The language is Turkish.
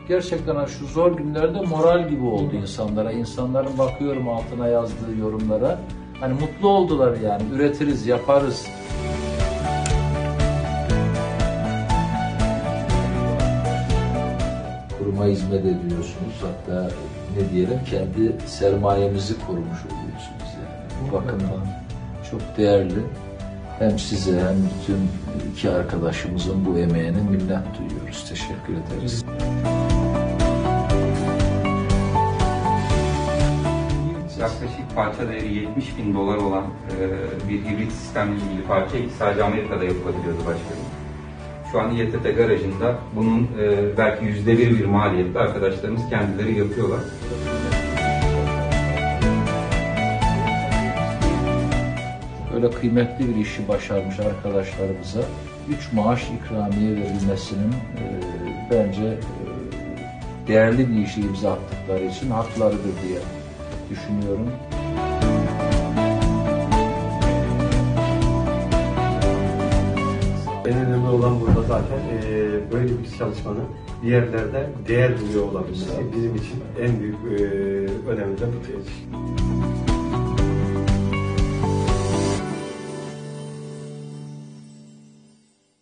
gerçekten şu zor günlerde moral gibi oldu insanlara. İnsanların bakıyorum altına yazdığı yorumlara. Hani mutlu oldular yani. Üretiriz, yaparız. Kuruma hizmet ediyorsunuz. Hatta ne diyelim kendi sermayemizi korumuş oluyorsunuz yani. Bu bakımdan çok değerli. Hem size hem bütün iki arkadaşımızın bu emeğine minnet duyuyoruz. Teşekkür ederiz. Yaklaşık parça değeri 70.000 dolar olan bir hibrit sistemle ilgili parça sadece Amerika'da yapılabiliyordu başkanım. Şu an İETT garajında bunun belki %1 bir maliyetle arkadaşlarımız kendileri yapıyorlar. Böyle kıymetli bir işi başarmış arkadaşlarımıza 3 maaş ikramiye verilmesinin bence değerli bir işi imza attıkları için haklarıdır diye düşünüyorum. En önemli olan burada zaten böyle bir çalışmanın bir yerlerde değer buluyor olabilmesi bizim için en büyük önemli de bu.